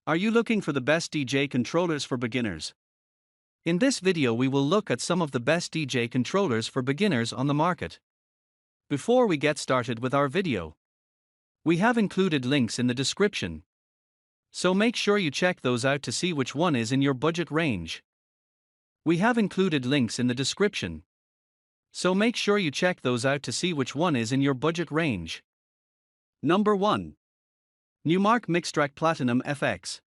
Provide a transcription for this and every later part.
Are you looking for the best DJ controllers for beginners? In this video we will look at some of the best DJ controllers for beginners on the market. Before we get started with our video, we have included links in the description, so make sure you check those out to see which one is in your budget range. We have included links in the description, so make sure you check those out to see which one is in your budget range. Number 1. Numark Mixtrack Platinum FX.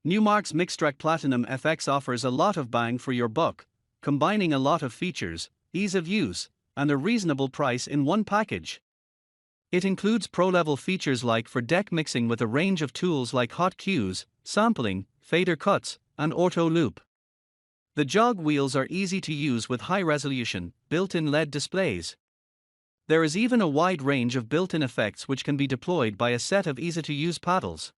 Numark's Mixtrack Platinum FX offers a lot of bang for your buck, combining a lot of features, ease of use, and a reasonable price in one package. It includes pro-level features like for deck mixing with a range of tools like hot cues, sampling, fader cuts, and auto loop. The jog wheels are easy to use with high-resolution, built-in LED displays. There is even a wide range of built-in effects which can be deployed by a set of easy-to-use paddles.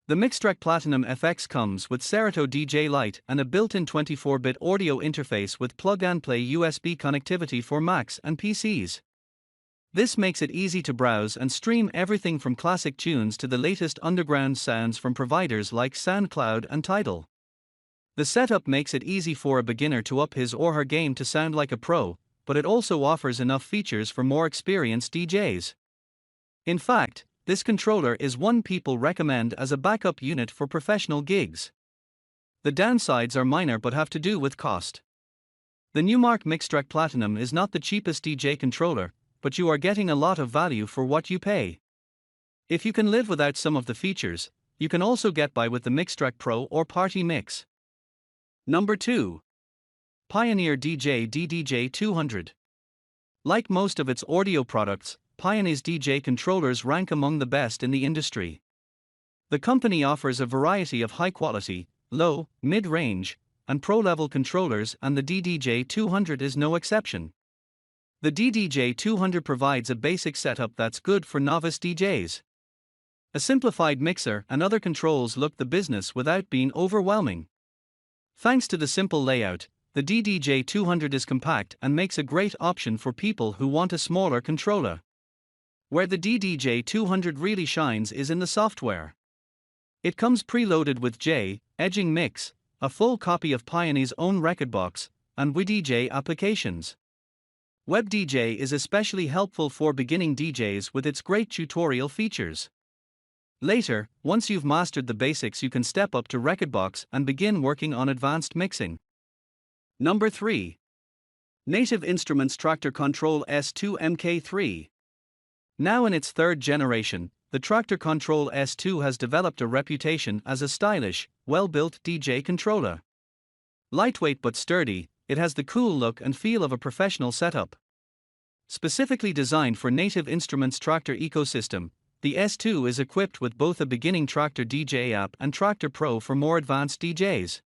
The Mixtrack Platinum FX comes with Serato DJ Lite and a built-in 24-bit audio interface with plug-and-play USB connectivity for Macs and PCs. This makes it easy to browse and stream everything from classic tunes to the latest underground sounds from providers like SoundCloud and Tidal. The setup makes it easy for a beginner to up his or her game to sound like a pro, but it also offers enough features for more experienced DJs. In fact, this controller is one people recommend as a backup unit for professional gigs. The downsides are minor but have to do with cost. The Numark Mixtrack Platinum is not the cheapest DJ controller, but you are getting a lot of value for what you pay. If you can live without some of the features, you can also get by with the Mixtrack Pro or Party Mix. Number 2. Pioneer DJ DDJ-200. Like most of its audio products, Pioneer's DJ controllers rank among the best in the industry. The company offers a variety of high-quality, low, mid-range, and pro-level controllers, and the DDJ-200 is no exception. The DDJ-200 provides a basic setup that's good for novice DJs. A simplified mixer and other controls look the business without being overwhelming. Thanks to the simple layout, the DDJ-200 is compact and makes a great option for people who want a smaller controller. Where the DDJ-200 really shines is in the software. It comes preloaded with Edging Mix, a full copy of Pioneer's own rekordbox, and WebDJ applications. WebDJ is especially helpful for beginning DJs with its great tutorial features. Later, once you've mastered the basics, you can step up to rekordbox and begin working on advanced mixing. Number 3. Native Instruments Traktor Kontrol S2 MK3. Now in its third generation, the Traktor Kontrol S2 has developed a reputation as a stylish, well-built DJ controller. Lightweight but sturdy, it has the cool look and feel of a professional setup. Specifically designed for Native Instruments Traktor ecosystem, the S2 is equipped with both a beginning Traktor DJ app and Traktor Pro for more advanced DJs.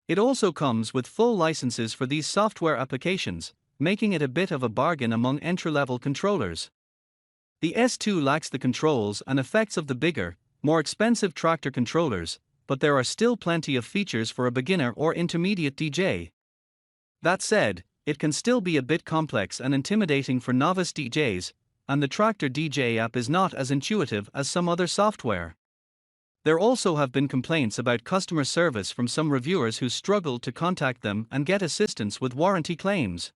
It also comes with full licenses for these software applications, making it a bit of a bargain among entry-level controllers. The S2 lacks the controls and effects of the bigger, more expensive Traktor controllers, but there are still plenty of features for a beginner or intermediate DJ. That said, it can still be a bit complex and intimidating for novice DJs, and the Traktor DJ app is not as intuitive as some other software. There also have been complaints about customer service from some reviewers who struggled to contact them and get assistance with warranty claims.